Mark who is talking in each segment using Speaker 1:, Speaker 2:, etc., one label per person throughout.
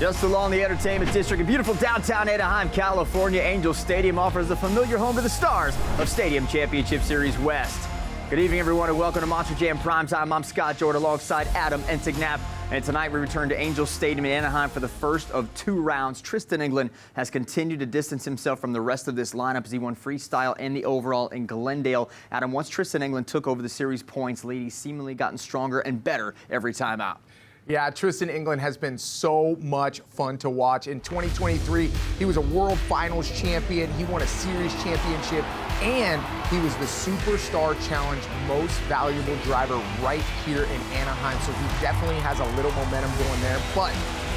Speaker 1: Just along the entertainment district in beautiful downtown Anaheim, California, Angel Stadium offers a familiar home to the stars of Stadium Championship Series West. Good evening, everyone, and welcome to Monster Jam Primetime. I'm Scott Jordan alongside Adam Entignap. And tonight we return to Angel Stadium in Anaheim for the first of 2 rounds. Tristan England has continued to distance himself from the rest of this lineup as he won freestyle and the overall in Glendale. Adam, once Tristan England took over the series points lead, he's seemingly gotten stronger and better every time out.
Speaker 2: Yeah, Tristan England has been so much fun to watch. In 2023, he was a World Finals champion, he won a series championship, and he was the Superstar Challenge most valuable driver right here in Anaheim. So he definitely has a little momentum going there. But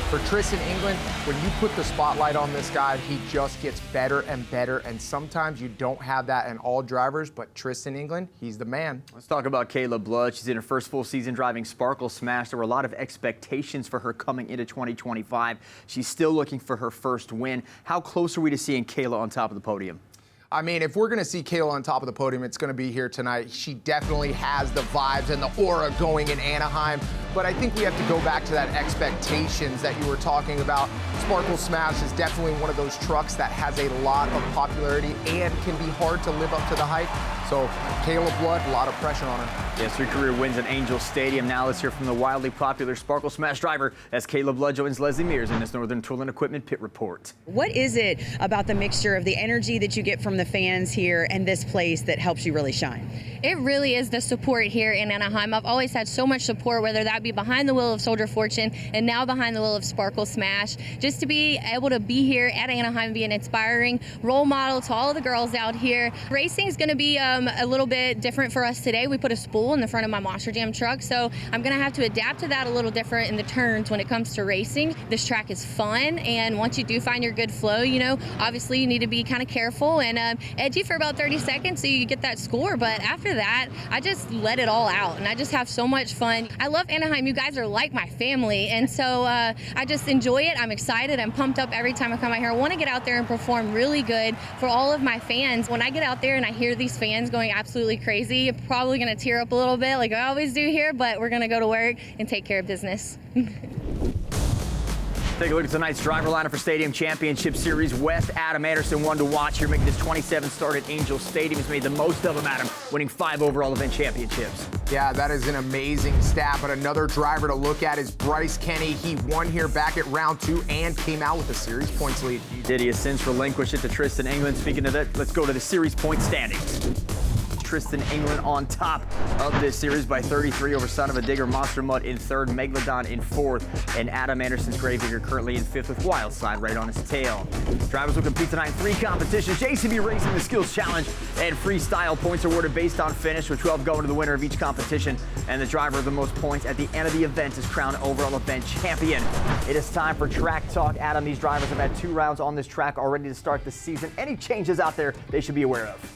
Speaker 2: for Tristan England, when you put the spotlight on this guy, he just gets better and better. And sometimes you don't have that in all drivers, but Tristan England, he's the man.
Speaker 1: Let's talk about Kayla Blood. She's in her first full season driving Sparkle Smash. There were a lot of expectations for her coming into 2025. She's still looking for her first win. How close are we to seeing Kayla on top of the podium?
Speaker 2: I mean, if we're going to see Kayla on top of the podium, it's going to be here tonight. She definitely has the vibes and the aura going in Anaheim. But I think we have to go back to that expectations that you were talking about. Sparkle Smash is definitely one of those trucks that has a lot of popularity and can be hard to live up to the hype. So Kayla Blood, a lot of pressure on her.
Speaker 1: Yes, her career wins at Angel Stadium. Now let's hear from the wildly popular Sparkle Smash driver as Kayla Blood joins Leslie Mears in this Northern Tool and Equipment Pit Report.
Speaker 3: What is it about the mixture of the energy that you get from the fans here and this place that helps you really shine?
Speaker 4: It really is the support here in Anaheim. I've always had so much support, whether that be behind the wheel of Soldier Fortune and now behind the wheel of Sparkle Smash. Just to be able to be here at Anaheim, be an inspiring role model to all of the girls out here. Racing is going to be a little bit different for us today. We put a spool in the front of my Monster Jam truck, so I'm going to have to adapt to that a little different in the turns when it comes to racing. This track is fun, and once you do find your good flow, you know, obviously you need to be kind of careful and edgy for about 30 seconds so you get that score, but after that, I just let it all out, and I just have so much fun. I love Anaheim. You guys are like my family, and so I just enjoy it. I'm excited. I'm pumped up every time I come out here. I want to get out there and perform really good for all of my fans. When I get out there and I hear these fans going absolutely crazy, I'm probably going to tear up a little bit like I always do here, but we're going to go to work and take care of business.
Speaker 1: Take a look at tonight's driver lineup for Stadium Championship Series West. Adam Anderson, one to watch here, making his 27th start at Angel Stadium. He's made the most of them, Adam, winning 5 overall event championships.
Speaker 2: Yeah, that is an amazing stat, but another driver to look at is Bryce Kenny. He won here back at round 2 and came out with a series points lead.
Speaker 1: He did. He has since relinquished it to Tristan England. Speaking of that, let's go to the series point standings. Tristan England on top of this series by 33 over Son of a Digger, Monster Mutt in 3rd, Megalodon in 4th, and Adam Anderson's Gravedigger currently in 5th with Wildside right on his tail. Drivers will compete tonight in 3 competitions: JCB Racing, the Skills Challenge, and Freestyle. Points awarded based on finish, with 12 going to the winner of each competition, and the driver of the most points at the end of the event is crowned overall event champion. It is time for track talk. Adam, these drivers have had 2 rounds on this track already to start the season. Any changes out there they should be aware of?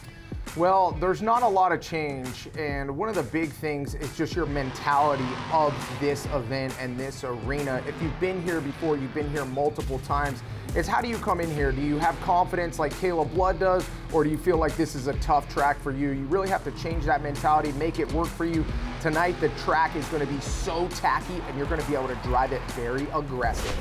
Speaker 2: Well, there's not a lot of change, and one of the big things is just your mentality of this event and this arena. If you've been here before, you've been here multiple times, it's how do you come in here? Do you have confidence like Kayla Blood does, or do you feel like this is a tough track for you? You really have to change that mentality, make it work for you. Tonight, the track is going to be so tacky, and you're going to be able to drive it very aggressive.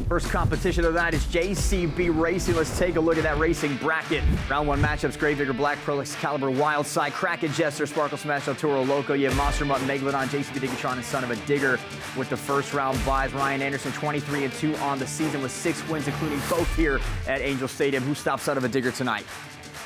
Speaker 1: First competition of the night is JCB Racing. Let's take a look at that racing bracket. Round 1 matchups: Gravedigger, Black Pearl, Excalibur, Wildside, Kraken, Jester, Sparkle Smash, Toro Loco. You have Monster Mutt, Megalodon, JCB Diggatron, and Son of a Digger with the first round buys. Ryan Anderson, 23-2 on the season with 6 wins, including both here at Angel Stadium. Who stops Son of a Digger tonight?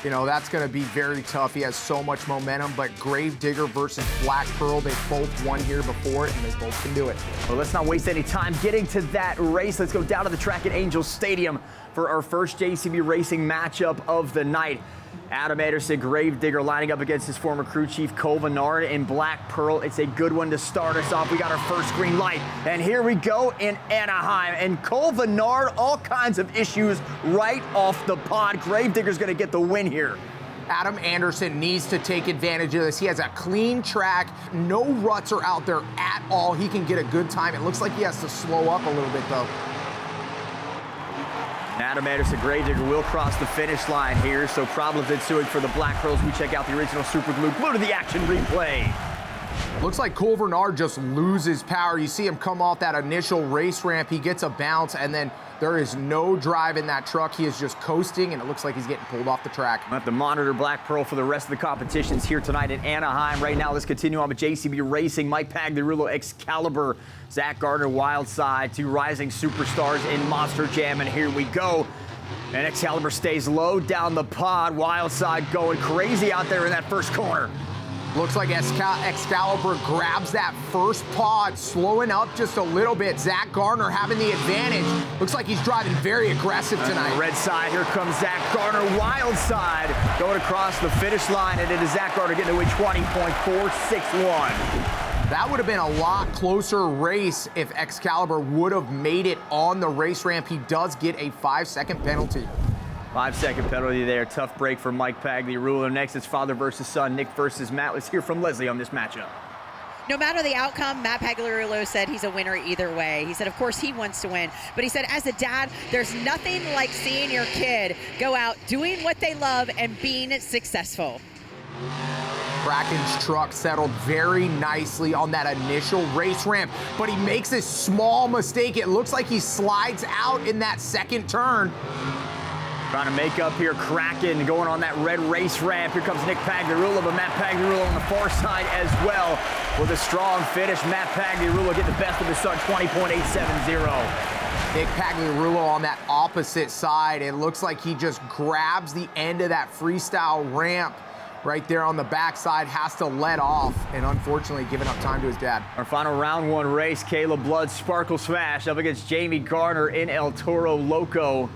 Speaker 2: You know, that's going to be very tough. He has so much momentum, but Gravedigger versus Black Pearl, they both won here before, and they both can do it.
Speaker 1: Well, let's not waste any time getting to that race. Let's go down to the track at Angel Stadium for our first JCB Racing matchup of the night. Adam Anderson, Gravedigger, lining up against his former crew chief, Cole Vennard, and Black Pearl. It's a good one to start us off. We got our first green light, and here we go in Anaheim. And Cole Vennard, all kinds of issues right off the pod. Gravedigger's going to get the win here.
Speaker 2: Adam Anderson needs to take advantage of this. He has a clean track. No ruts are out there at all. He can get a good time. It looks like he has to slow up a little bit, though.
Speaker 1: Adam Anderson, Gravedigger will cross the finish line here, so problems ensuing for the Black Pearls. We check out the original Super Glue to the action replay.
Speaker 2: Looks like Cole Vernard just loses power. You see him come off that initial race ramp. He gets a bounce, and then there is no drive in that truck. He is just coasting, and it looks like he's getting pulled off the track.
Speaker 1: We'll have to monitor Black Pearl for the rest of the competitions here tonight in Anaheim. Right now, let's continue on with JCB Racing. Mike Pagliarulo, Excalibur, Zach Gardner, Wildside, two rising superstars in Monster Jam, and here we go. And Excalibur stays low down the pod. Wildside going crazy out there in that first corner.
Speaker 2: Looks like Excalibur grabs that first pod, slowing up just a little bit. Zach Gardner having the advantage. Looks like he's driving very aggressive tonight.
Speaker 1: On the red side, here comes Zach Gardner, Wildside, going across the finish line, and it is Zach Gardner getting away 20.461.
Speaker 2: That would have been a lot closer race if Excalibur would have made it on the race ramp. He does get a 5-second penalty.
Speaker 1: 5-second penalty there. Tough break for Mike Pagliarulo. Next, it's father versus son, Nick versus Matt. Let's hear from Leslie on this matchup.
Speaker 3: No matter the outcome, Matt Pagliarulo said he's a winner either way. He said, of course, he wants to win. But he said, as a dad, there's nothing like seeing your kid go out doing what they love and being successful.
Speaker 2: Bracken's truck settled very nicely on that initial race ramp, but he makes a small mistake. It looks like he slides out in that second turn.
Speaker 1: Trying to make up here, Kraken going on that red race ramp. Here comes Nick Pagliarulo, but Matt Pagliarulo on the far side as well. With a strong finish, Matt Pagliarulo getting the best of his son, 20.870.
Speaker 2: Nick Pagliarulo on that opposite side. It looks like he just grabs the end of that freestyle ramp right there on the backside, has to let off, and unfortunately giving up time to his dad.
Speaker 1: Our final round one race, Kayla Blood Sparkle Smash up against Jamie Garner in El Toro Loco.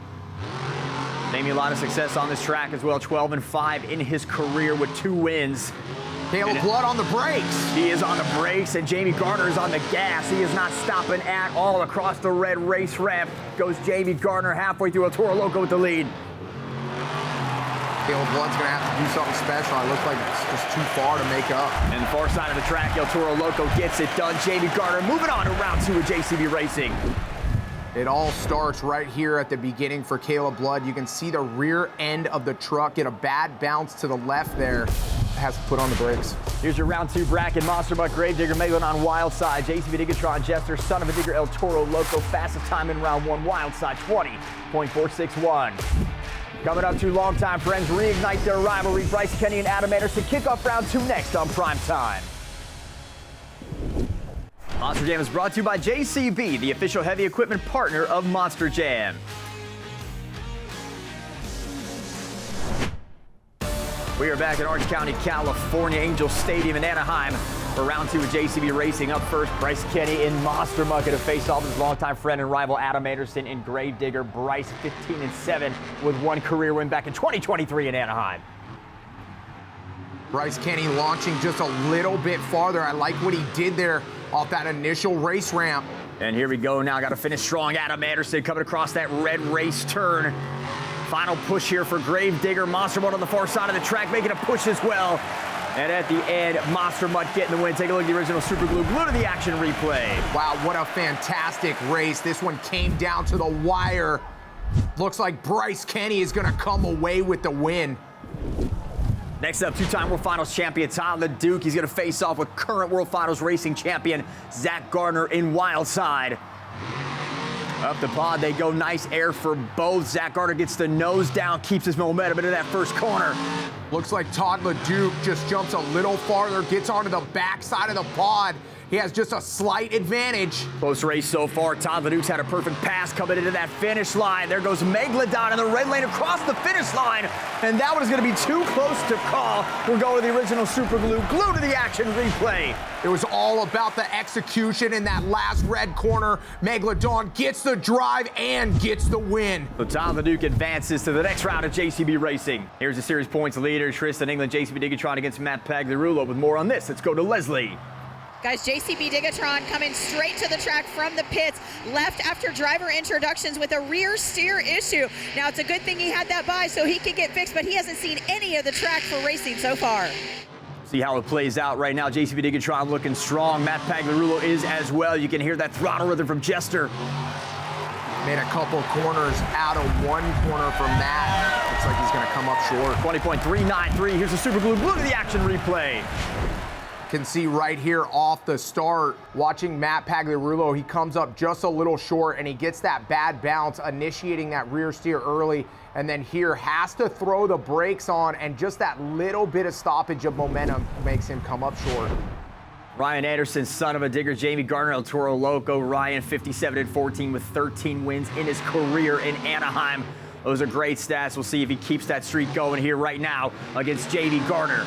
Speaker 1: Jamie, a lot of success on this track as well, 12-5 in his career with 2 wins.
Speaker 2: Kayla Blood on the brakes.
Speaker 1: He is on the brakes, and Jamie Garner is on the gas. He is not stopping at all. Across the red race ramp goes Jamie Garner halfway through El Toro Loco with the lead.
Speaker 2: Kayla Blood's going to have to do something special. It looks like it's just too far to make up.
Speaker 1: And the far side of the track, El Toro Loco gets it done. Jamie Garner moving on to round 2 of JCB Racing.
Speaker 2: It all starts right here at the beginning for Kayla Blood. You can see the rear end of the truck get a bad bounce to the left there. Has to put on the brakes.
Speaker 1: Here's your round 2 bracket. Monster Mutt, Gravedigger, Megalodon, Wildside, JCB Diggatron, Jester, Son of a Digger, El Toro Loco. Fastest time in round 1, Wildside, 20.461. Coming up, 2 longtime friends reignite their rivalry. Bryce Kenny and Adam Anderson kick off round 2 next on Primetime. Monster Jam is brought to you by JCB, the official heavy equipment partner of Monster Jam. We are back in Orange County, California, Angel Stadium in Anaheim for round 2 of JCB Racing. Up first, Bryce Kenny in Monster Mutt to face off his longtime friend and rival Adam Anderson in Gravedigger. Bryce 15-7 with 1 career win back in 2023 in Anaheim.
Speaker 2: Bryce Kenny launching just a little bit farther. I like what he did there off that initial race ramp.
Speaker 1: And here we go now. Got to finish strong. Adam Anderson coming across that red race turn. Final push here for Gravedigger. Monster Mutt on the far side of the track, making a push as well. And at the end, Monster Mutt getting the win. Take a look at the original Super Glue to the action replay.
Speaker 2: Wow, what a fantastic race. This one came down to the wire. Looks like Bryce Kenny is going to come away with the win.
Speaker 1: Next up, 2-time World Finals champion Tyler Duke. He's going to face off with current World Finals racing champion Zach Gardner in Wildside. Up the pod they go. Nice air for both. Zach Gardner gets the nose down, keeps his momentum into that first corner.
Speaker 2: Looks like Todd LeDuc just jumps a little farther, gets onto the backside of the pod. He has just a slight advantage.
Speaker 1: Close race so far. Todd LeDuc's had a perfect pass coming into that finish line. There goes Megalodon in the red lane across the finish line. And that one is going to be too close to call. We'll go to the original Super Glue to the action replay.
Speaker 2: It was all about the execution in that last red corner. Megalodon gets the drive and gets the win.
Speaker 1: So Todd LeDuc advances to the next round of JCB Racing. Here's the series points leader, Tristan England, JCB Diggatron against Matt Pagliarulo. With more on this, let's go to Leslie.
Speaker 3: Guys, JCB Diggatron coming straight to the track from the pits, left after driver introductions with a rear steer issue. Now, it's a good thing he had that by so he could get fixed, but he hasn't seen any of the track for racing so far.
Speaker 1: See how it plays out right now. JCB Diggatron looking strong. Matt Pagliarulo is as well. You can hear that throttle rhythm from Jester.
Speaker 2: Made a couple corners out of one corner from Matt. Looks like he's going to come up short.
Speaker 1: 20.393. Here's the Super Glue to the action replay.
Speaker 2: Can see right here off the start, watching Matt Pagliarulo, he comes up just a little short and he gets that bad bounce, initiating that rear steer early, and then here has to throw the brakes on, and just that little bit of stoppage of momentum makes him come up short.
Speaker 1: Ryan Anderson, son of a digger, Jamie Gardner, El Toro Loco. Ryan 57-14 with 13 wins in his career in Anaheim. Those are great stats. We'll see if he keeps that streak going here right now against Jamie Gardner.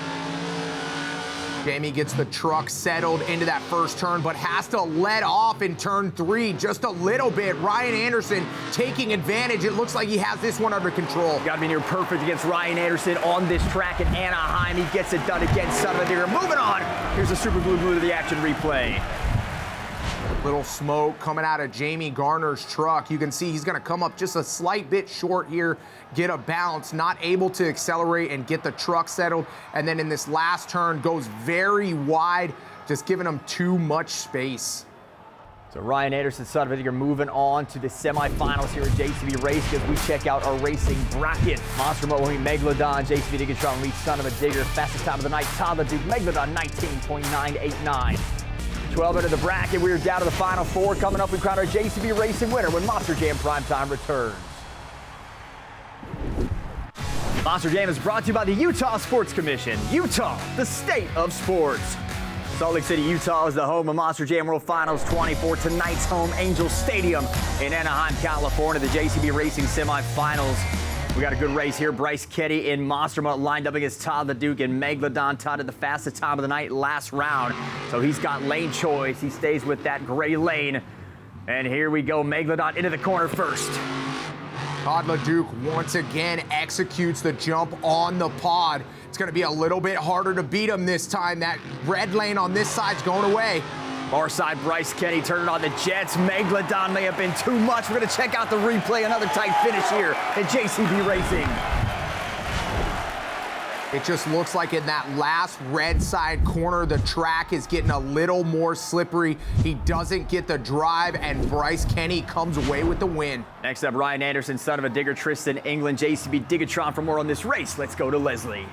Speaker 2: Jamie gets the truck settled into that first turn, but has to let off in turn 3 just a little bit. Ryan Anderson taking advantage. It looks like he has this one under control.
Speaker 1: Got to be near perfect against Ryan Anderson on this track in Anaheim. He gets it done again, son of a digger. Moving on. Here's a super glue to the action replay.
Speaker 2: Little smoke coming out of Jamie Garner's truck. You can see he's going to come up just a slight bit short here, get a bounce, not able to accelerate and get the truck settled. And then in this last turn goes very wide, just giving him too much space.
Speaker 1: So Ryan Anderson, son of a digger, moving on to the semifinals here at JCB Race as we check out our racing bracket. Monster Mode will meet Megalodon, JCB Diggatron will meet son of a digger. Fastest time of the night, Todd the Duke, Megalodon 19.989. 12 into the bracket. We're down to the final 4. Coming up, we crown our JCB Racing winner when Monster Jam Primetime returns. Monster Jam is brought to you by the Utah Sports Commission. Utah, the state of sports. Salt Lake City, Utah is the home of Monster Jam World Finals 24. Tonight's home, Angel Stadium in Anaheim, California, the JCB Racing semifinals. We got a good race here. Bryce Ketty in Monster Mode lined up against Todd the Duke and Megalodon. Todd had the fastest time of the night last round, so he's got lane choice. He stays with that gray lane. And here we go, Megalodon into the corner first.
Speaker 2: Todd LeDuc once again executes the jump on the pod. It's going to be a little bit harder to beat him this time. That red lane on this side's going away.
Speaker 1: Far side, Bryce Kenny turning on the jets. Megalodon may have been too much. We're going to check out the replay. Another tight finish here at JCB Racing.
Speaker 2: It just looks like in that last red side corner, the track is getting a little more slippery. He doesn't get the drive, and Bryce Kenny comes away with the win.
Speaker 1: Next up, Ryan Anderson, son of a digger, Tristan England, JCB Diggatron. For more on this race, let's go to Leslie.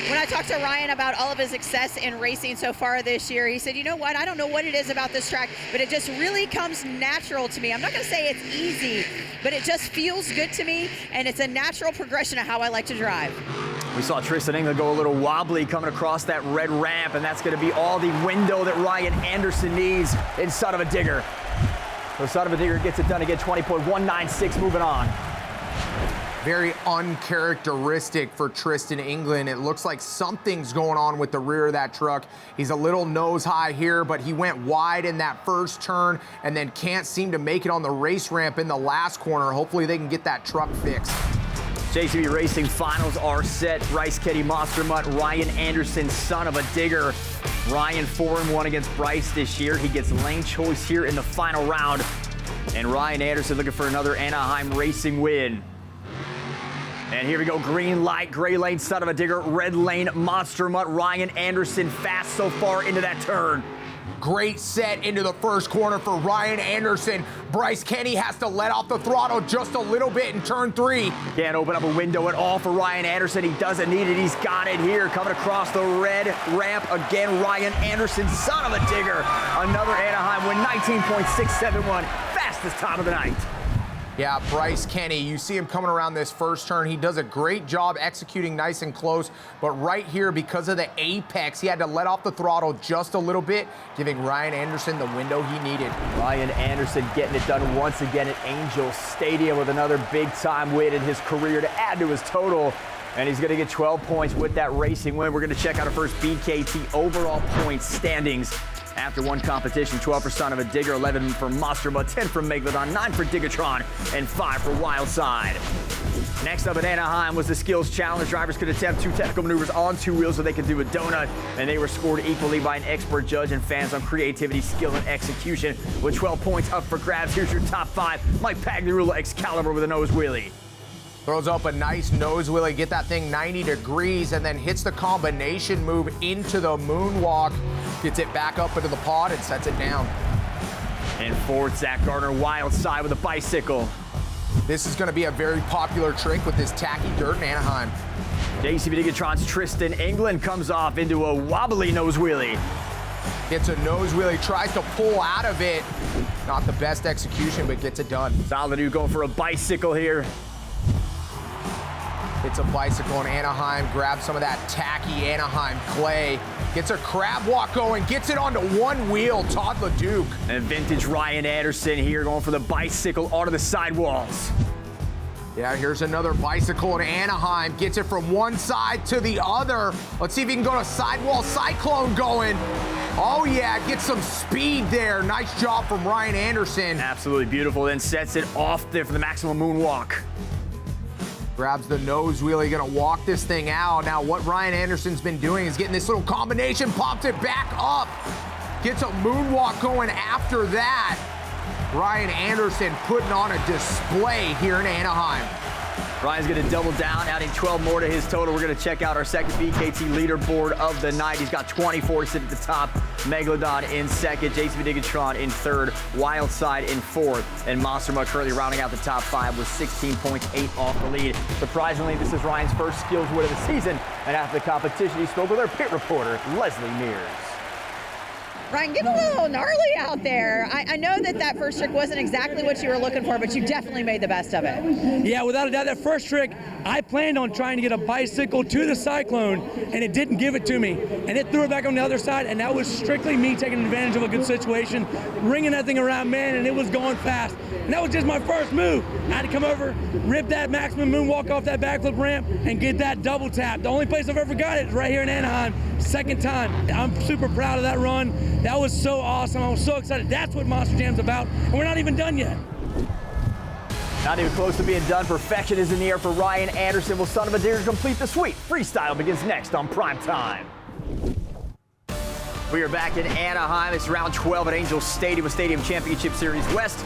Speaker 3: When I talked to Ryan about all of his success in racing so far this year, he said, you know what, I don't know what it is about this track, but it just really comes natural to me. I'm not going to say it's easy, but it just feels good to me, and it's a natural progression of how I like to drive.
Speaker 1: We saw Tristan England go a little wobbly coming across that red ramp, and that's going to be all the window that Ryan Anderson needs in Son of a Digger. So Son of a Digger gets it done again, 20.196, moving on.
Speaker 2: Very uncharacteristic for Tristan England. It looks like something's going on with the rear of that truck. He's a little nose high here, but he went wide in that first turn and then can't seem to make it on the race ramp in the last corner. Hopefully they can get that truck fixed.
Speaker 1: JCB Racing finals are set. Bryce Ketty, Monster Mutt, Ryan Anderson, Son of a Digger. Ryan 4-1 against Bryce this year. He gets lane choice here in the final round. And Ryan Anderson looking for another Anaheim Racing win. And here we go, green light, gray lane, Son of a Digger, red lane, Monster Mutt, Ryan Anderson fast so far into that turn.
Speaker 2: Great set into the first corner for Ryan Anderson. Bryce Kenny has to let off the throttle just a little bit in turn 3.
Speaker 1: Can't open up a window at all for Ryan Anderson. He doesn't need it. He's got it here. Coming across the red ramp again, Ryan Anderson, Son of a Digger. Another Anaheim win, 19.671. Fastest time of the night.
Speaker 2: Yeah, Bryce Kenny, you see him coming around this first turn. He does a great job executing nice and close, but right here, because of the apex, he had to let off the throttle just a little bit, giving Ryan Anderson the window he needed.
Speaker 1: Ryan Anderson getting it done once again at Angel Stadium with another big-time win in his career to add to his total. And he's going to get 12 points with that racing win. We're going to check out our first BKT overall points standings. After one competition, 12 for Son of a Digger, 11 for Monster Mutt, 10 for Megalodon, 9 for Diggatron, and 5 for Wildside. Next up at Anaheim was the Skills Challenge. Drivers could attempt 2 technical maneuvers on 2 wheels so they could do a donut, and they were scored equally by an expert judge and fans on creativity, skill, and execution. With 12 points up for grabs, here's your top 5. Mike Pagliarulo, Excalibur with a nose wheelie.
Speaker 2: Throws up a nice nose wheelie, get that thing 90 degrees, and then hits the combination move into the moonwalk. Gets it back up into the pod and sets it down.
Speaker 1: And fourth, Zach Gardner, Wildside with a bicycle.
Speaker 2: This is going to be a very popular trick with this tacky dirt in Anaheim.
Speaker 1: JCB Digatron's Tristan England comes off into a wobbly nose wheelie.
Speaker 2: Gets a nose wheelie, tries to pull out of it. Not the best execution, but gets it done.
Speaker 1: Solidou going for a bicycle here.
Speaker 2: It's a bicycle in Anaheim, grabs some of that tacky Anaheim clay, gets a crab walk going, gets it onto one wheel, Todd LeDuc.
Speaker 1: And vintage Ryan Anderson here going for the bicycle onto the sidewalls.
Speaker 2: Yeah, here's another bicycle in Anaheim, gets it from one side to the other. Let's see if he can go to sidewall cyclone going. Oh yeah, get some speed there. Nice job from Ryan Anderson.
Speaker 1: Absolutely beautiful, then sets it off there for the maximum moonwalk.
Speaker 2: Grabs the nose wheelie, gonna walk this thing out. Now what Ryan Anderson's been doing is getting this little combination, pops it back up, gets a moonwalk going after that. Ryan Anderson putting on a display here in Anaheim.
Speaker 1: Ryan's gonna double down, adding 12 more to his total. We're gonna check out our second BKT leaderboard of the night. He's got 24 sitting at the top. Megalodon in second, JCB Digatron in third, Wildside in fourth, and Monster Mutt currently rounding out the top 5 with 16 points, 8 off the lead. Surprisingly, this is Ryan's first skills win of the season, and after the competition, he spoke with our pit reporter, Leslie Mears.
Speaker 3: Ryan, get a little gnarly out there. I know that first trick wasn't exactly what you were looking for, but you definitely made the best of it.
Speaker 5: Yeah, without a doubt, that first trick, I planned on trying to get a bicycle to the Cyclone, and it didn't give it to me. And it threw it back on the other side, and that was strictly me taking advantage of a good situation, ringing that thing around, man, and it was going fast. And that was just my first move. I had to come over, rip that maximum moonwalk off that backflip ramp, and get that double tap. The only place I've ever got it is right here in Anaheim, second time. I'm super proud of that run. That was so awesome. I was so excited. That's what Monster Jam's about, and we're not even done yet.
Speaker 1: Not even close to being done. Perfection is in the air for Ryan Anderson. Will Son of a Deer complete the sweep? Freestyle begins next on Primetime. We are back in Anaheim. It's round 12 at Angel Stadium with Stadium Championship Series West.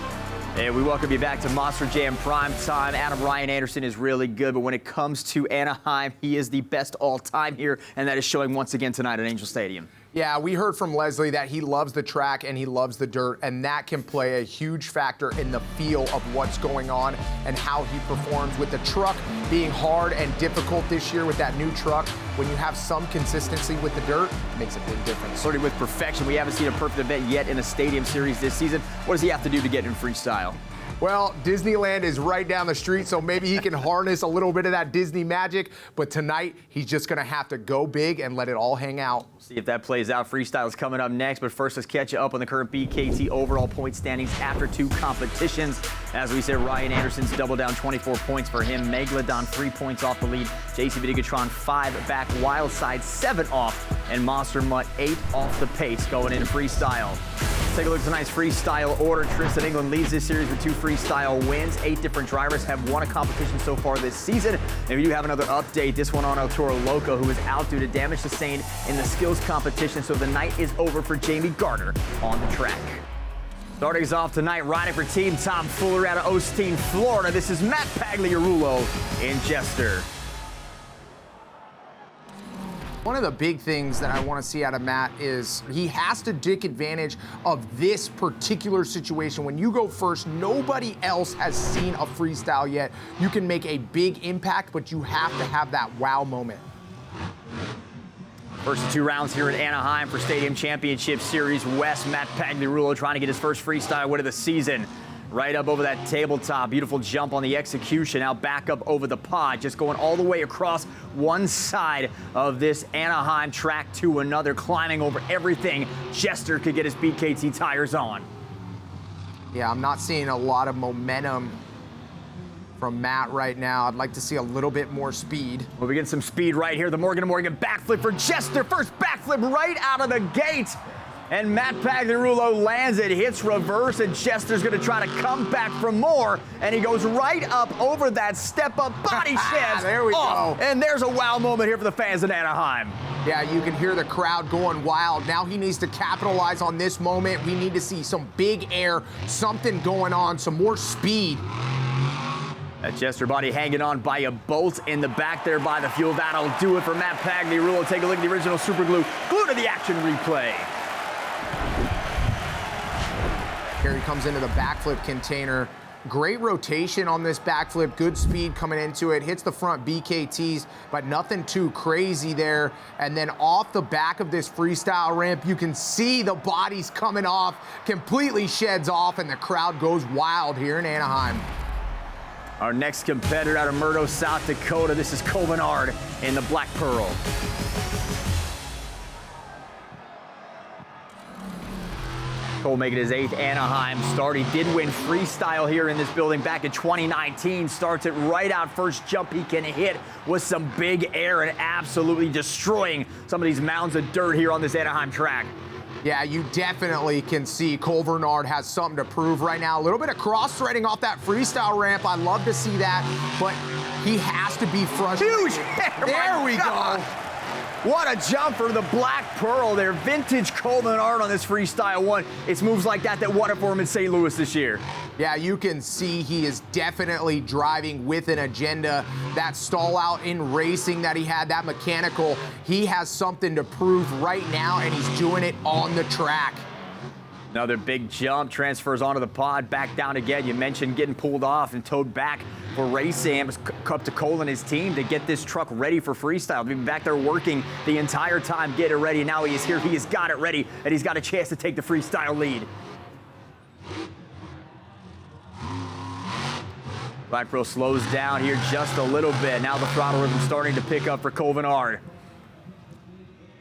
Speaker 1: And we welcome you back to Monster Jam Primetime. Ryan Anderson is really good, but when it comes to Anaheim, he is the best all time here, and that is showing once again tonight at Angel Stadium.
Speaker 2: Yeah, we heard from Leslie that he loves the track and he loves the dirt, and that can play a huge factor in the feel of what's going on and how he performs. With the truck being hard and difficult this year with that new truck, when you have some consistency with the dirt, it makes a big difference.
Speaker 1: Starting with perfection, we haven't seen a perfect event yet in a stadium series this season. What does he have to do to get in freestyle?
Speaker 2: Well, Disneyland is right down the street, so maybe he can harness a little bit of that Disney magic, but tonight he's just gonna have to go big and let it all hang out.
Speaker 1: See if that plays out. Freestyle is coming up next, but first let's catch you up on the current BKT overall point standings after 2 competitions. As we said, Ryan Anderson's double down, 24 points for him. Megalodon 3 points off the lead. JCB Digatron 5 back. Wildside 7 off, and Monster Mutt 8 off the pace going into freestyle. Let's take a look at tonight's freestyle order. Tristan England leads this series with 2 freestyle wins. 8 different drivers have won a competition so far this season. And we do have another update. This one on El Toro Loco, who is out due to damage sustained in the skills competition. So the night is over for Jamie Gardner on the track. Starting us off tonight, riding for Team Tom Fuller out of Osteen, Florida. This is Matt Pagliarulo in Jester.
Speaker 2: One of the big things that I want to see out of Matt is he has to take advantage of this particular situation. When you go first, nobody else has seen a freestyle yet. You can make a big impact, but you have to have that wow moment.
Speaker 1: First of 2 rounds here at Anaheim for Stadium Championship Series West. Matt Pagliarulo trying to get his first freestyle win of the season. Right up over that tabletop. Beautiful jump on the execution. Now back up over the pod. Just going all the way across one side of this Anaheim track to another. Climbing over everything Jester could get his BKT tires on.
Speaker 2: Yeah, I'm not seeing a lot of momentum from Matt right now. I'd like to see a little bit more speed.
Speaker 1: Well, we get some speed right here. The Morgan backflip for Jester. First backflip right out of the gate. And Matt Pagliarulo lands it, hits reverse, and Jester's gonna try to come back for more. And he goes right up over that step-up body shift.
Speaker 2: There we go.
Speaker 1: And there's a wow moment here for the fans in Anaheim.
Speaker 2: Yeah, you can hear the crowd going wild. Now he needs to capitalize on this moment. We need to see some big air, something going on, some more speed.
Speaker 1: That Jester body hanging on by a bolt in the back there by the fuel. That'll do it for Matt Pagliarulo. Take a look at the original super glue. Glue to the action replay.
Speaker 2: Here he comes into the backflip container. Great rotation on this backflip, good speed coming into it, hits the front BKTs, but nothing too crazy there. And then off the back of this freestyle ramp, you can see the bodies coming off, completely sheds off, and the crowd goes wild here in Anaheim.
Speaker 1: Our next competitor out of Murdo, South Dakota, this is Cole Bernard in the Black Pearl. Cole making his 8th Anaheim start. He did win freestyle here in this building back in 2019. Starts it right out. First jump he can hit with some big air and absolutely destroying some of these mounds of dirt here on this Anaheim track.
Speaker 2: Yeah, you definitely can see Cole Bernard has something to prove right now. A little bit of cross-threading off that freestyle ramp. I love to see that, but he has to be frustrated.
Speaker 1: Huge air,
Speaker 2: there we
Speaker 1: God.
Speaker 2: go.
Speaker 1: What a jump for the Black Pearl there. Vintage Cole Bernard on this freestyle one. It's moves like that won it for him in St. Louis this year.
Speaker 2: Yeah, you can see he is definitely driving with an agenda. That stall out in racing that he had, that mechanical, he has something to prove right now, and he's doing it on the track.
Speaker 1: Another big jump, transfers onto the pod, back down again. You mentioned getting pulled off and towed back for racing. It's up to Cole and his team to get this truck ready for freestyle. They've been back there working the entire time, get it ready. Now he is here, he has got it ready, and he's got a chance to take the freestyle lead. Black Pearl slows down here just a little bit. Now the throttle rhythm starting to pick up for Cole Bernard.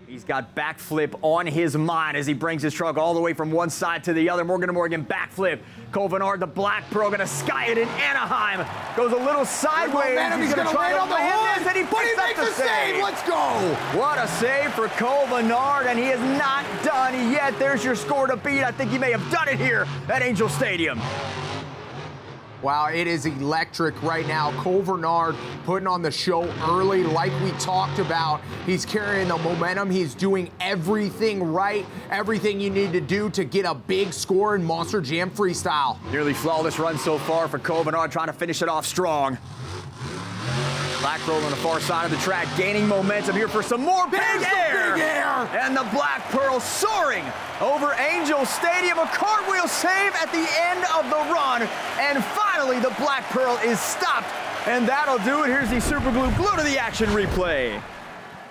Speaker 1: He's got backflip on his mind as he brings his truck all the way from one side to the other. Morgan to Morgan backflip. Cole Bernard, the Black Pearl, gonna sky it in Anaheim. Goes a little sideways.
Speaker 2: He's gonna land on the hood,
Speaker 1: and he makes the save.
Speaker 2: Let's go.
Speaker 1: What a save for Cole Bernard, and he is not done yet. There's your score to beat. I think he may have done it here at Angel Stadium.
Speaker 2: Wow, it is electric right now. Cole Bernard putting on the show early like we talked about. He's carrying the momentum. He's doing everything right, everything you need to do to get a big score in Monster Jam Freestyle.
Speaker 1: Nearly flawless run so far for Cole Bernard, trying to finish it off strong. Black Pearl on the far side of the track, gaining momentum here for some more big air. And the Black Pearl soaring over Angel Stadium. A cartwheel save at the end of the run. And finally, the Black Pearl is stopped. And that'll do it. Here's the super glue to the action replay.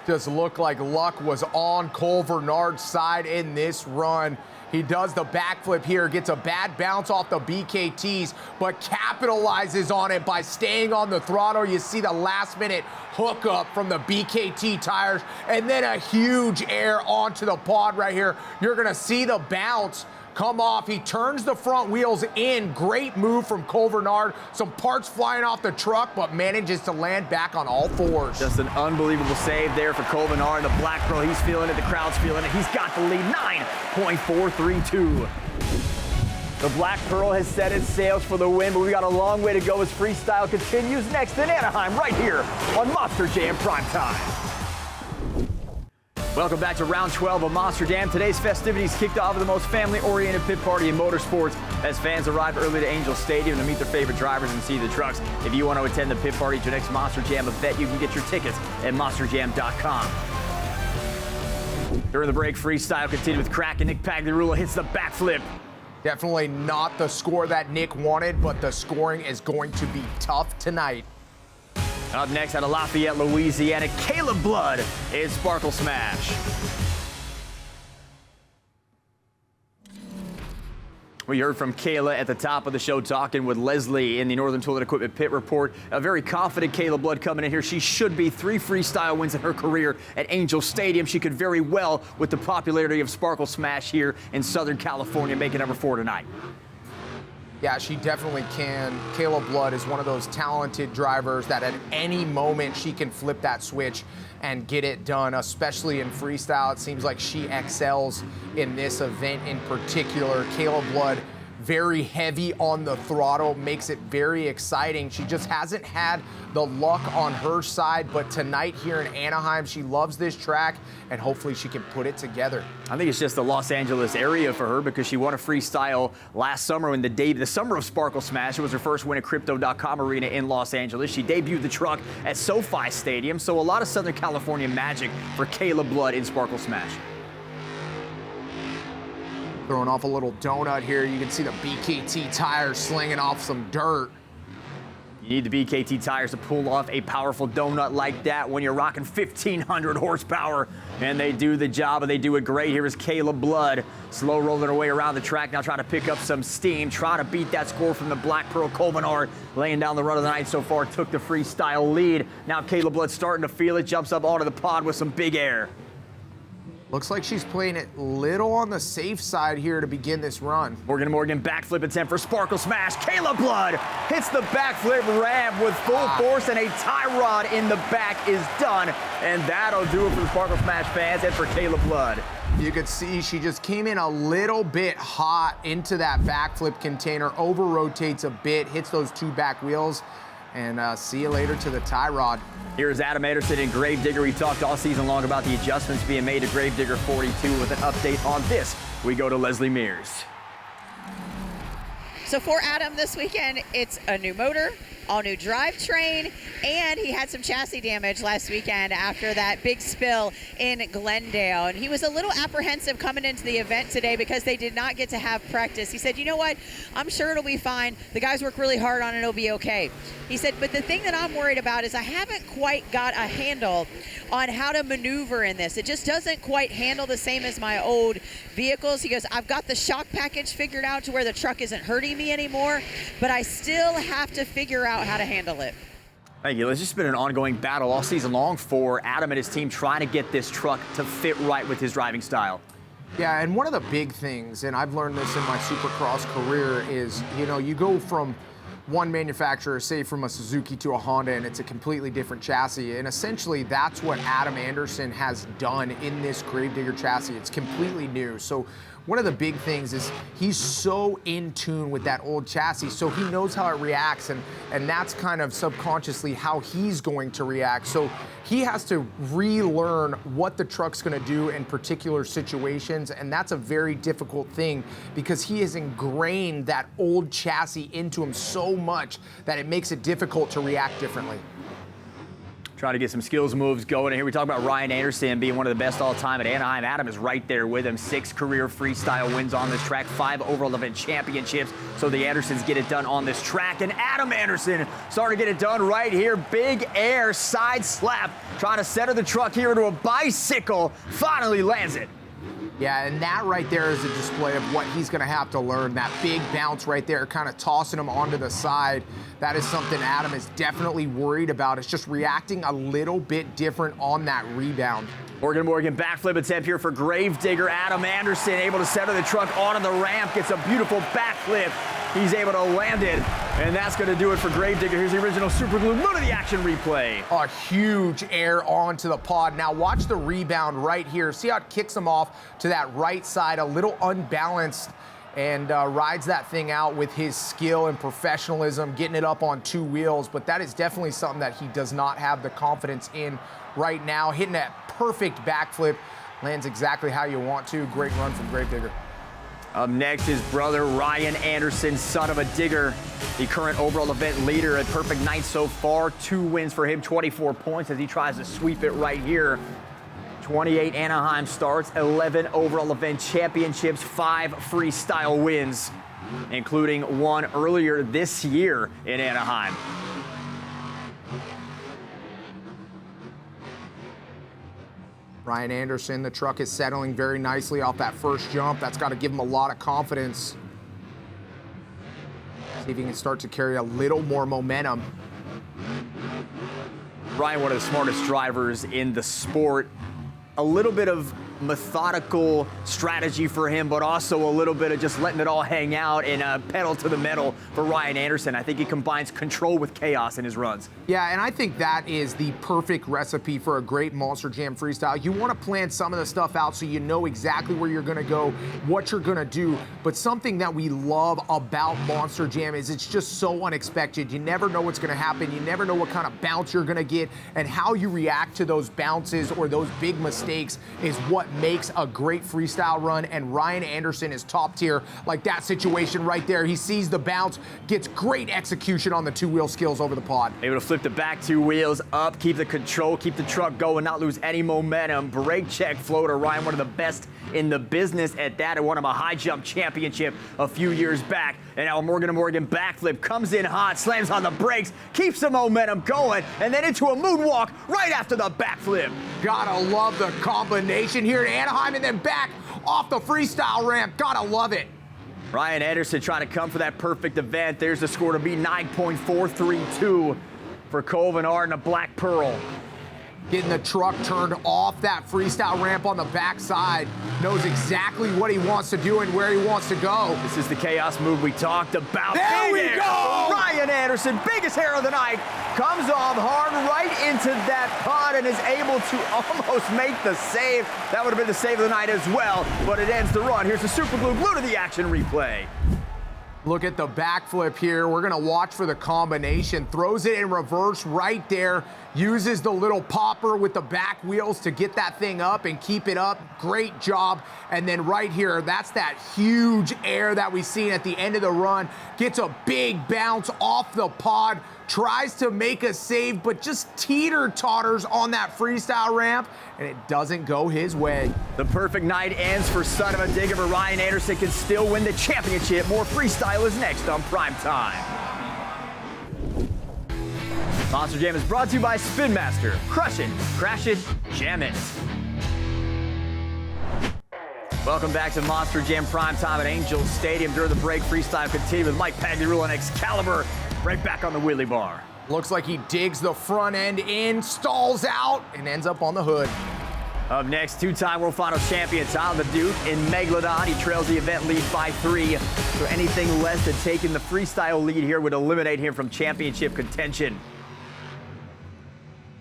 Speaker 2: Just looked like luck was on Cole Bernard's side in this run. He does the backflip here, gets a bad bounce off the BKTs, but capitalizes on it by staying on the throttle. You see the last-minute hookup from the BKT tires, and then a huge air onto the pod right here. You're gonna see the bounce come off. He turns the front wheels in. Great move from Cole Bernard. Some parts flying off the truck, but manages to land back on all fours.
Speaker 1: Just an unbelievable save there for Cole Bernard. The Black Pearl, he's feeling it. The crowd's feeling it. He's got the lead, 9.432. The Black Pearl has set its sails for the win, but we got a long way to go as freestyle continues next in Anaheim, right here on Monster Jam Primetime. Welcome back to round 12 of Monster Jam. Today's festivities kicked off with the most family-oriented pit party in motorsports as fans arrived early to Angel Stadium to meet their favorite drivers and see the trucks. If you want to attend the pit party to your next Monster Jam event, you can get your tickets at monsterjam.com. During the break, freestyle continued with Crack, and Nick Pagliarulo hits the backflip.
Speaker 2: Definitely not the score that Nick wanted, but the scoring is going to be tough tonight.
Speaker 1: Up next out of Lafayette, Louisiana, Kayla Blood in Sparkle Smash. We heard from Kayla at the top of the show talking with Leslie in the Northern Tool and Equipment Pit Report. A very confident Kayla Blood coming in here. She should be 3 freestyle wins in her career at Angel Stadium. She could very well, with the popularity of Sparkle Smash here in Southern California, make it number 4 tonight.
Speaker 2: Yeah, she definitely can. Kayla Blood is one of those talented drivers that at any moment she can flip that switch and get it done, especially in freestyle. It seems like she excels in this event in particular. Kayla Blood, very heavy on the throttle, makes it very exciting. She just hasn't had the luck on her side, but tonight here in Anaheim, she loves this track, and hopefully she can put it together.
Speaker 1: I think it's just the Los Angeles area for her because she won a freestyle last summer in the summer of Sparkle Smash. It was her first win at Crypto.com Arena in Los Angeles. She debuted the truck at SoFi Stadium, so a lot of Southern California magic for Kayla Blood in Sparkle Smash.
Speaker 2: Throwing off a little donut here. You can see the BKT tires slinging off some dirt.
Speaker 1: You need the BKT tires to pull off a powerful donut like that when you're rocking 1,500 horsepower. And they do the job, and they do it great. Here is Kayla Blood, slow rolling her way around the track, now trying to pick up some steam, trying to beat that score from the Black Pearl Colvinard, laying down the run of the night so far, took the freestyle lead. Now Kayla Blood starting to feel it, jumps up onto the pod with some big air.
Speaker 2: Looks like she's playing it little on the safe side here to begin this run.
Speaker 1: Morgan backflip attempt for Sparkle Smash. Kayla Blood hits the backflip ramp with full force, and a tie rod in the back is done. And that'll do it for the Sparkle Smash fans and for Kayla Blood.
Speaker 2: You could see she just came in a little bit hot into that backflip container, over rotates a bit, hits those two back wheels, and see you later to the tie rod.
Speaker 1: Here's Adam Anderson in Gravedigger. We talked all season long about the adjustments being made to Gravedigger 42. With an update on this, we go to Leslie Mears.
Speaker 3: So for Adam this weekend, it's a new motor, all new drivetrain, and he had some chassis damage last weekend after that big spill in Glendale. And he was a little apprehensive coming into the event today because they did not get to have practice. He said, you know what, I'm sure it'll be fine. The guys work really hard on it, it'll be okay. He said, but the thing that I'm worried about is I haven't quite got a handle on how to maneuver in this. It just doesn't quite handle the same as my old vehicles. He goes, I've got the shock package figured out to where the truck isn't hurting me anymore, but I still have to figure out how to handle it.
Speaker 1: Thank you. It's just been an ongoing battle all season long for Adam and his team trying to get this truck to fit right with his driving style.
Speaker 2: Yeah, and one of the big things, and I've learned this in my Supercross career, is, you know, you go from one manufacturer, say from a Suzuki to a Honda, and it's a completely different chassis. And essentially, that's what Adam Anderson has done in this Gravedigger chassis. It's completely new. So one of the big things is he's so in tune with that old chassis, so he knows how it reacts, and that's kind of subconsciously how he's going to react. So he has to relearn what the truck's gonna do in particular situations, and that's a very difficult thing because he has ingrained that old chassis into him so much that it makes it difficult to react differently.
Speaker 1: Trying to get some skills moves going. And here we talk about Ryan Anderson being one of the best all time at Anaheim. Adam is right there with him. 6 career freestyle wins on this track, 5 overall event championships. So the Andersons get it done on this track. And Adam Anderson starting to get it done right here. Big air side slap, trying to center the truck here into a bicycle. Finally lands it.
Speaker 2: Yeah, and that right there is a display of what he's gonna have to learn. That big bounce right there, kind of tossing him onto the side. That is something Adam is definitely worried about. It's just reacting a little bit different on that rebound.
Speaker 1: Morgan backflip attempt here for Gravedigger. Adam Anderson able to center the truck onto the ramp, gets a beautiful backflip. He's able to land it, and that's going to do it for Gravedigger. Here's the original Super Glue None of the Action replay.
Speaker 2: A huge air onto the pod. Now watch the rebound right here. See how it kicks him off to that right side, a little unbalanced, and rides that thing out with his skill and professionalism, getting it up on 2 wheels. But that is definitely something that he does not have the confidence in right now. Hitting that perfect backflip, lands exactly how you want to. Great run from Gravedigger.
Speaker 1: Up next, his brother Ryan Anderson, son of a digger, the current overall event leader. A perfect night so far. 2 wins for him, 24 points as he tries to sweep it right here. 28 Anaheim starts, 11 overall event championships, 5 freestyle wins, including one earlier this year in Anaheim.
Speaker 2: Ryan Anderson, the truck is settling very nicely off that first jump. That's got to give him a lot of confidence. See if he can start to carry a little more momentum.
Speaker 1: Ryan, one of the smartest drivers in the sport. A little bit of methodical strategy for him, but also a little bit of just letting it all hang out and pedal to the metal for Ryan Anderson. I think he combines control with chaos in his runs.
Speaker 2: Yeah, and I think that is the perfect recipe for a great Monster Jam freestyle. You want to plan some of the stuff out so you know exactly where you're going to go, what you're going to do. But something that we love about Monster Jam is it's just so unexpected. You never know what's going to happen. You never know what kind of bounce you're going to get, and how you react to those bounces or those big mistakes is what makes a great freestyle run, and Ryan Anderson is top tier. Like that situation right there. He sees the bounce, gets great execution on the two-wheel skills over the pod.
Speaker 1: Able to flip the back two wheels up, keep the control, keep the truck going, not lose any momentum. Brake check floater. Ryan, one of the best in the business at that, and won him a high jump championship a few years back. And now Morgan backflip comes in hot, slams on the brakes, keeps the momentum going, and then into a moonwalk right after the backflip.
Speaker 2: Gotta love the combination here in Anaheim, and then back off the freestyle ramp. Gotta love it.
Speaker 1: Ryan Anderson trying to come for that perfect event. There's the score to beat, 9.432 for Colvin Art and a Black Pearl.
Speaker 2: Getting the truck turned off that freestyle ramp on the backside. Knows exactly what he wants to do and where he wants to go.
Speaker 1: This is the chaos move we talked about.
Speaker 2: There we go!
Speaker 1: Ryan Anderson, biggest hair of the night, comes off hard right into that pod and is able to almost make the save. That would have been the save of the night as well, but it ends the run. Here's the super glue to the action replay.
Speaker 2: Look at the backflip here. We're gonna watch for the combination. Throws it in reverse right there. Uses the little popper with the back wheels to get that thing up and keep it up. Great job. And then right here, that's that huge air that we seen at the end of the run. Gets a big bounce off the pod. Tries to make a save, but just teeter-totters on that freestyle ramp, and it doesn't go his way.
Speaker 1: The perfect night ends for son of a digger, but Ryan Anderson can still win the championship. More freestyle is next on Primetime. Monster Jam is brought to you by Spin Master. Crush it, crash it, jam it. Welcome back to Monster Jam Primetime at Angel Stadium. During the break, freestyle continued with Mike Pagliarulo and Excalibur right back on the wheelie bar.
Speaker 2: Looks like he digs the front end in, stalls out, and ends up on the hood.
Speaker 1: Up next, two-time World Finals champion Tyler Duke in Megalodon. He trails the event lead by 3. So anything less than taking the freestyle lead here would eliminate him from championship contention.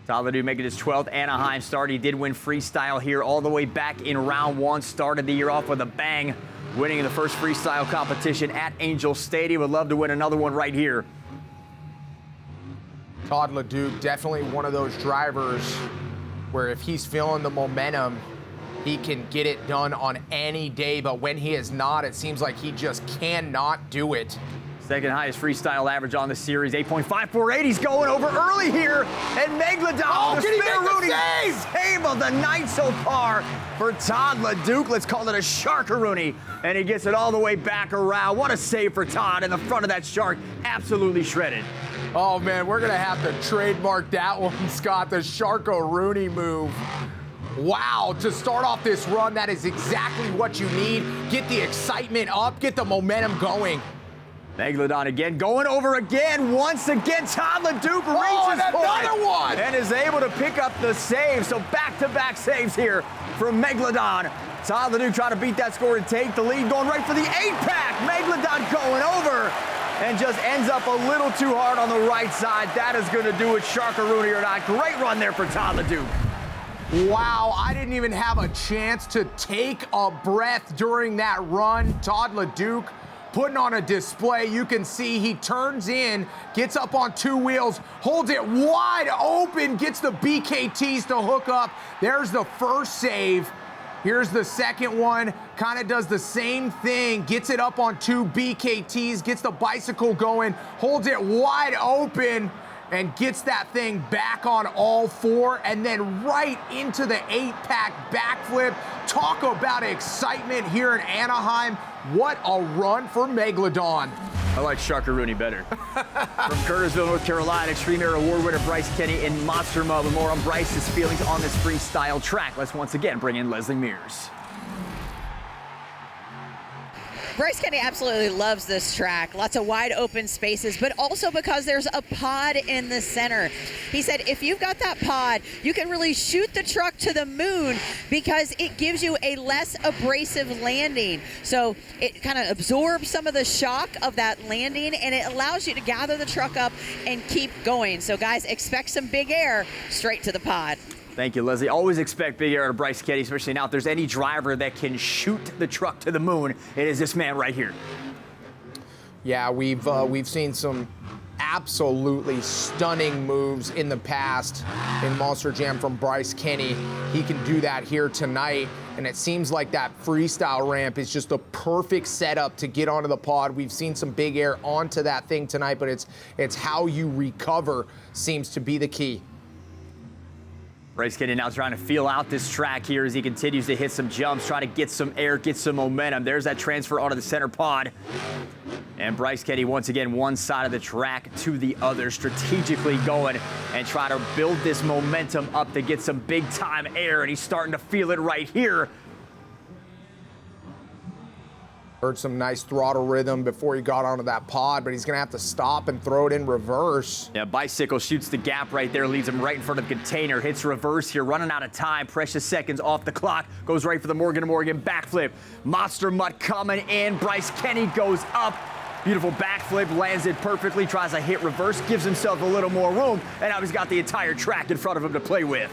Speaker 1: Tyler Duke making his 12th Anaheim start. He did win freestyle here all the way back in round 1. Started the year off with a bang, winning the first freestyle competition at Angel Stadium. Would love to win another one right here.
Speaker 2: Todd LeDuc, definitely one of those drivers where if he's feeling the momentum, he can get it done on any day, but when he is not, it seems like he just cannot do it.
Speaker 1: Second highest freestyle average on the series, 8.548. He's going over early here, and Megalodon.
Speaker 2: Oh, can he make the save?
Speaker 1: Save of the night so far for Todd LeDuc. Let's call it a sharkaroonie, and he gets it all the way back around. What a save for Todd in the front of that shark, absolutely shredded.
Speaker 2: Oh man, we're gonna have to trademark that one, Scott, the Sharkaroonie move. Wow, to start off this run, that is exactly what you need. Get the excitement up, get the momentum going.
Speaker 1: Megalodon again, going over again. Once again, Todd LeDuc reaches for
Speaker 2: another one!
Speaker 1: And is able to pick up the save. So back-to-back saves here from Megalodon. Todd LeDuc trying to beat that score and take the lead, going right for the 8-pack. Megalodon going over and just ends up a little too hard on the right side. That is going to do it, Sharkaroonie or not. Great run there for Todd LeDuc.
Speaker 2: Wow, I didn't even have a chance to take a breath during that run. Todd LeDuc putting on a display. You can see he turns in, gets up on 2 wheels, holds it wide open, gets the BKTs to hook up. There's the first save. Here's the second one, kind of does the same thing, gets it up on 2 BKTs, gets the bicycle going, holds it wide open, and gets that thing back on all 4, and then right into the 8-pack backflip. Talk about excitement here in Anaheim. What a run for Megalodon.
Speaker 1: I like Sharkaroonie better. From Curtisville, North Carolina, Extreme Air Award winner Bryce Kenny in Monster Mud. With more on Bryce's feelings on this freestyle track, let's once again bring in Leslie Mears.
Speaker 3: Bryce Kenny absolutely loves this track. Lots of wide open spaces, but also because there's a pod in the center. He said if you've got that pod, you can really shoot the truck to the moon because it gives you a less abrasive landing. So it kind of absorbs some of the shock of that landing, and it allows you to gather the truck up and keep going. So guys, expect some big air straight to the pod.
Speaker 1: Thank you, Leslie. Always expect big air out of Bryce Kenny, especially now. If there's any driver that can shoot the truck to the moon, it is this man right here.
Speaker 2: Yeah, we've seen some absolutely stunning moves in the past in Monster Jam from Bryce Kenny. He can do that here tonight, and it seems like that freestyle ramp is just a perfect setup to get onto the pod. We've seen some big air onto that thing tonight, but it's how you recover seems to be the key.
Speaker 1: Bryce Kenny now trying to feel out this track here as he continues to hit some jumps, try to get some air, get some momentum. There's that transfer onto the center pod. And Bryce Kenny once again one side of the track to the other, strategically going and try to build this momentum up to get some big time air, and he's starting to feel it right here.
Speaker 2: Heard some nice throttle rhythm before he got onto that pod, but he's gonna have to stop and throw it in reverse.
Speaker 1: Yeah, bicycle shoots the gap right there, leads him right in front of the container, hits reverse here, running out of time, precious seconds off the clock, goes right for the Morgan to Morgan backflip. Monster Mutt coming in, Bryce Kenny goes up. Beautiful backflip, lands it perfectly, tries to hit reverse, gives himself a little more room, and now he's got the entire track in front of him to play with.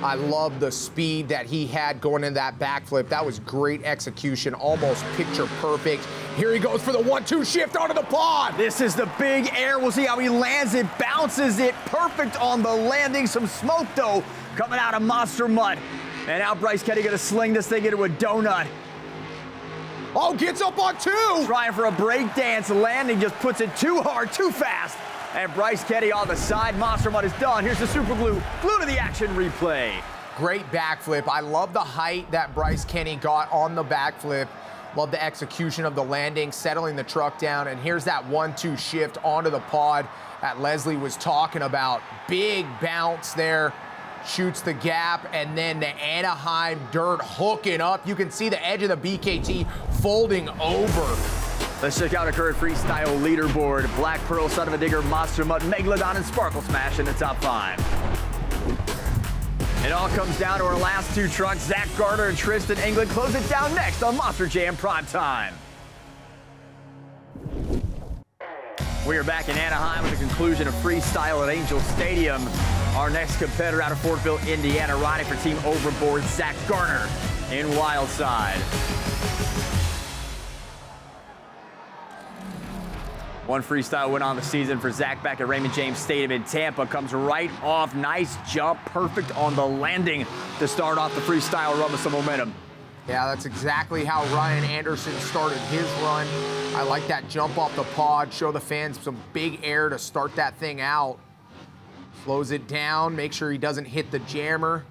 Speaker 2: I love the speed that he had going in that backflip. That was great execution, almost picture perfect. Here he goes for the 1-2 shift onto the pod.
Speaker 1: This is the big air. We'll see how he lands it, bounces it, perfect on the landing. Some smoke, though, coming out of Monster Mutt. And now Bryce Kenny gonna sling this thing into a donut.
Speaker 2: Oh, gets up on two.
Speaker 1: Trying for a break dance, landing just puts it too hard, too fast. And Bryce Kenny on the side. Monster Mutt is done. Here's the super glue. Glue to the action replay.
Speaker 2: Great backflip. I love the height that Bryce Kenny got on the backflip. Love the execution of the landing, settling the truck down. And here's that 1-2 shift onto the pod that Leslie was talking about. Big bounce there. Shoots the gap, and then the Anaheim dirt hooking up. You can see the edge of the BKT folding over.
Speaker 1: Let's check out our current freestyle leaderboard. Black Pearl, Son of a Digger, Monster Mutt, Megalodon, and Sparkle Smash in the top 5. It all comes down to our last two trucks. Zach Gardner and Tristan England close it down next on Monster Jam Primetime. We are back in Anaheim with the conclusion of freestyle at Angel Stadium. Our next competitor out of Fortville, Indiana, riding for Team Overboard, Zach Gardner in Wildside. One freestyle win on the season for Zach back at Raymond James Stadium in Tampa. Comes right off, nice jump, perfect on the landing to start off the freestyle run with some momentum.
Speaker 2: Yeah, that's exactly how Ryan Anderson started his run. I like that jump off the pod, show the fans some big air to start that thing out. Slows it down, make sure he doesn't hit the jammer.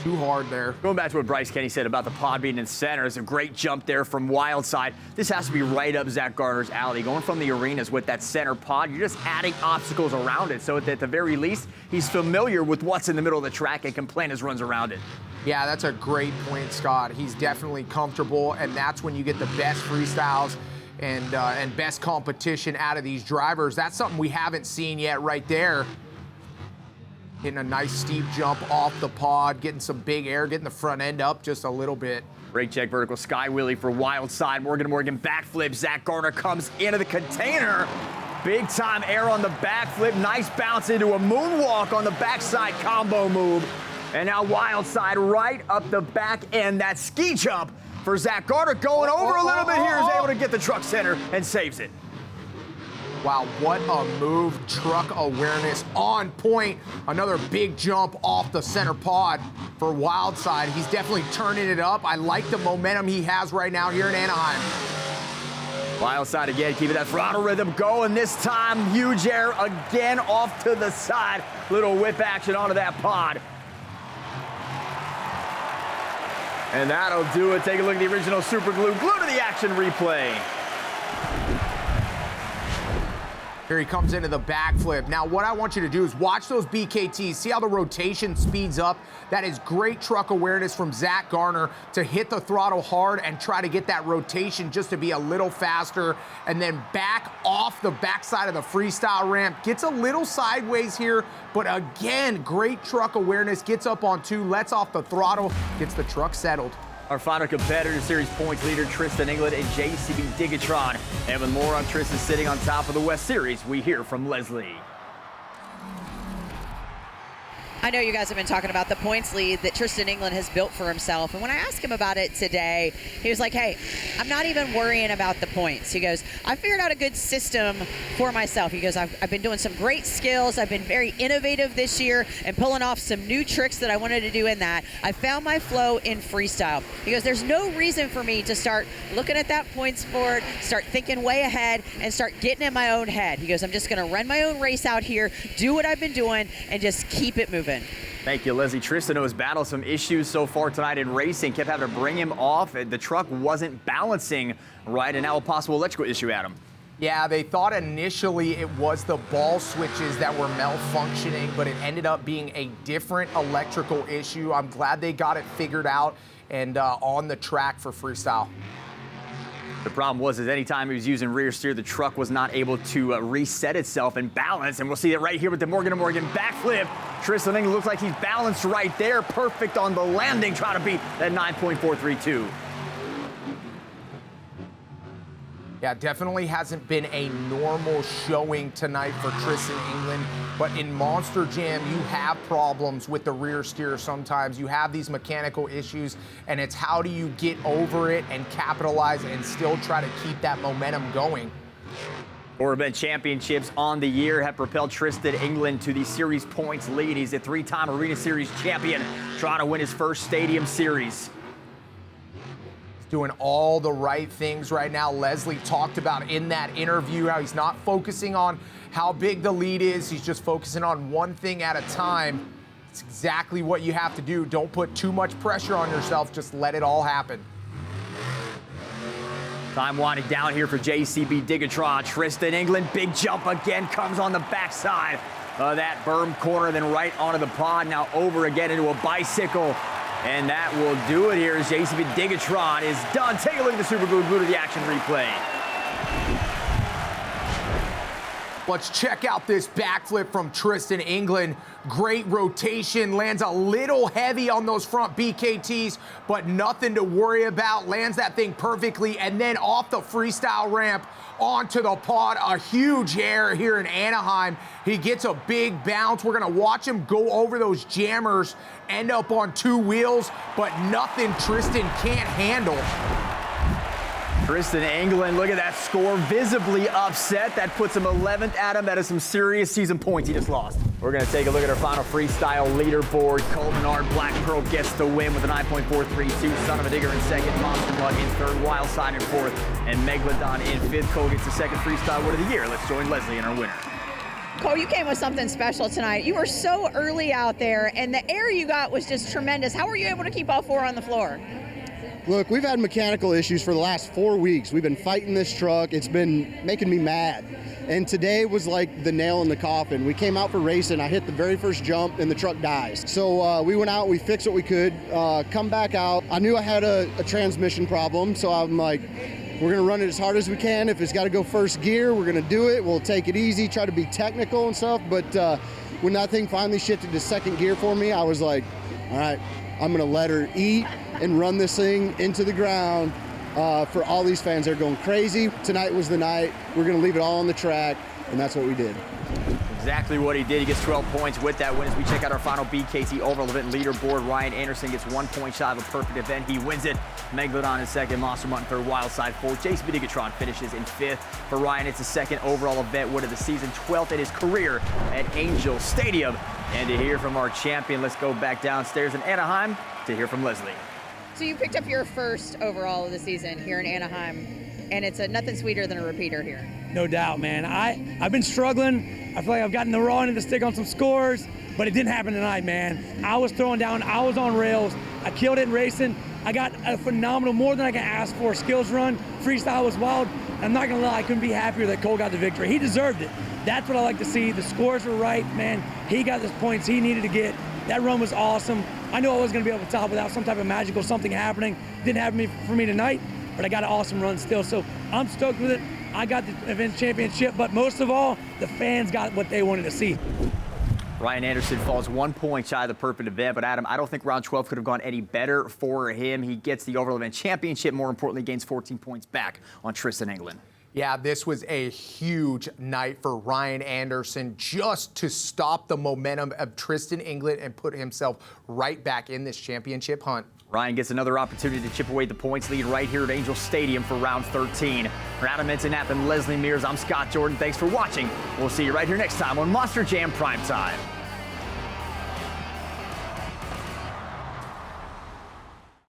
Speaker 2: Too hard there.
Speaker 1: Going back to what Bryce Kenny said about the pod being in center, it's a great jump there from Wildside. This has to be right up Zach Gardner's alley. Going from the arenas with that center pod, you're just adding obstacles around it. So at the very least, he's familiar with what's in the middle of the track and can plan his runs around it.
Speaker 2: Yeah, that's a great point, Scott. He's definitely comfortable, and that's when you get the best freestyles and best competition out of these drivers. That's something we haven't seen yet right there. Hitting a nice steep jump off the pod, getting some big air, getting the front end up just a little bit.
Speaker 1: Brake check, vertical sky wheelie for Wildside. Morgan to Morgan backflip. Zach Gardner comes into the container. Big time air on the backflip. Nice bounce into a moonwalk on the backside combo move. And now Wildside right up the back end. That ski jump for Zach Gardner going over a little bit here. Is able to get the truck center and saves it.
Speaker 2: Wow, what a move. Truck awareness on point. Another big jump off the center pod for Wildside. He's definitely turning it up. I like the momentum he has right now here in Anaheim.
Speaker 1: Wildside again, keeping that throttle rhythm going. This time, huge air again off to the side. Little whip action onto that pod. And that'll do it. Take a look at the original super glue. Glue to the action replay.
Speaker 2: Here he comes into the backflip. Now what I want you to do is watch those BKTs, see how the rotation speeds up. That is great truck awareness from Zach Gardner to hit the throttle hard and try to get that rotation just to be a little faster, and then back off the backside of the freestyle ramp. Gets a little sideways here, but again, great truck awareness. Gets up on two, lets off the throttle, gets the truck settled.
Speaker 1: Our final competitor, series points leader Tristan England and JCB Digatron. And with more on Tristan sitting on top of the West Series, we hear from Leslie.
Speaker 3: I know you guys have been talking about the points lead that Tristan England has built for himself. And when I asked him about it today, he was like, hey, I'm not even worrying about the points. He goes, I figured out a good system for myself. He goes, I've been doing some great skills. I've been very innovative this year and pulling off some new tricks that I wanted to do in that. I found my flow in freestyle. He goes, there's no reason for me to start looking at that points board, start thinking way ahead, and start getting in my own head. He goes, I'm just going to run my own race out here, do what I've been doing, and just keep it moving.
Speaker 1: Thank you, Leslie. Tristan has battled some issues so far tonight in racing, kept having to bring him off. The truck wasn't balancing right, and now a possible electrical issue, Adam.
Speaker 2: Yeah, they thought initially it was the ball switches that were malfunctioning, but it ended up being a different electrical issue. I'm glad they got it figured out and on the track for freestyle.
Speaker 1: The problem was is anytime he was using rear steer, the truck was not able to reset itself and balance. And we'll see it right here with the Morgan & Morgan backflip. Tristan England looks like he's balanced right there. Perfect on the landing, trying to beat that 9.432.
Speaker 2: Yeah, definitely hasn't been a normal showing tonight for Tristan England. But in Monster Jam, you have problems with the rear steer sometimes. You have these mechanical issues, and it's how do you get over it and capitalize and still try to keep that momentum going.
Speaker 1: Four event championships on the year have propelled Tristan England to the series points lead. He's a three-time Arena Series champion, trying to win his first Stadium Series.
Speaker 2: Doing all the right things right now. Leslie talked about in that interview how he's not focusing on how big the lead is. He's just focusing on one thing at a time. It's exactly what you have to do. Don't put too much pressure on yourself. Just let it all happen.
Speaker 1: Time winding down here for JCB Digatron. Tristan England, big jump again, comes on the backside of that berm corner, then right onto the pod. Now over again into a bicycle. And that will do it here as JCB Digatron is done. Take a look at the Super Glue to the action replay.
Speaker 2: Let's check out this backflip from Tristan England. Great rotation, lands a little heavy on those front BKTs, but nothing to worry about. Lands that thing perfectly, and then off the freestyle ramp onto the pod. A huge air here in Anaheim. He gets a big bounce. We're gonna watch him go over those jammers, end up on two wheels, but nothing Tristan can't handle.
Speaker 1: Tristan England, look at that score, visibly upset. That puts him 11th, Adam. That is some serious season points he just lost. We're going to take a look at our final freestyle leaderboard. Coldenard Black Pearl gets the win with a 9.432. Son of a Digger in second, Monster Mud in third, Wildside in fourth, and Megalodon in fifth. Cole gets the second freestyle win of the year. Let's join Leslie in our winner.
Speaker 3: Cole, you came with something special tonight. You were so early out there, and the air you got was just tremendous. How were you able to keep all four on the floor?
Speaker 6: Look, we've had mechanical issues for the last 4 weeks. We've been fighting this truck. It's been making me mad. And today was like the nail in the coffin. We came out for racing. I hit the very first jump and the truck dies. So we went out, we fixed what we could, come back out. I knew I had a transmission problem, so I'm like, we're gonna run it as hard as we can. If it's gotta go first gear, we're gonna do it. We'll take it easy, try to be technical and stuff. But when that thing finally shifted to second gear for me, I was like, all right, I'm gonna let her eat and run this thing into the ground for all these fans that are going crazy. Tonight was the night. We're going to leave it all on the track, and that's what we did.
Speaker 1: Exactly what he did. He gets 12 points with that win as we check out our final BKT overall event leaderboard. Ryan Anderson gets 1 point shy of a perfect event. He wins it. Megalodon in second, Monster Mud in third, Wildside fourth. JCB Digatron finishes in fifth. For Ryan, it's the second overall event win of the season, 12th in his career at Angel Stadium. And to hear from our champion, let's go back downstairs in Anaheim to hear from Leslie.
Speaker 3: So you picked up your first overall of the season here in Anaheim, and it's nothing sweeter than a repeater here.
Speaker 5: No doubt, man. I've been struggling. I feel like I've gotten the raw end of the stick on some scores, but it didn't happen tonight, man. I was throwing down. I was on rails. I killed it in racing. I got a phenomenal, more than I can ask for, skills run. Freestyle was wild. I'm not going to lie, I couldn't be happier that Cole got the victory. He deserved it. That's what I like to see. The scores were right, man. He got the points he needed to get. That run was awesome. I knew I wasn't going to be able to top without some type of magical something happening. Didn't happen for me tonight, but I got an awesome run still. So I'm stoked with it. I got the event championship, but most of all, the fans got what they wanted to see.
Speaker 1: Ryan Anderson falls 1 point shy of the perfect event, but Adam, I don't think round 12 could have gone any better for him. He gets the overall event championship. More importantly, gains 14 points back on Tristan England.
Speaker 2: Yeah, this was a huge night for Ryan Anderson just to stop the momentum of Tristan England and put himself right back in this championship hunt.
Speaker 1: Ryan gets another opportunity to chip away the points lead right here at Angel Stadium for round 13. For Adam Menton-Knapp and Leslie Mears, I'm Scott Jordan. Thanks for watching. We'll see you right here next time on Monster Jam Primetime.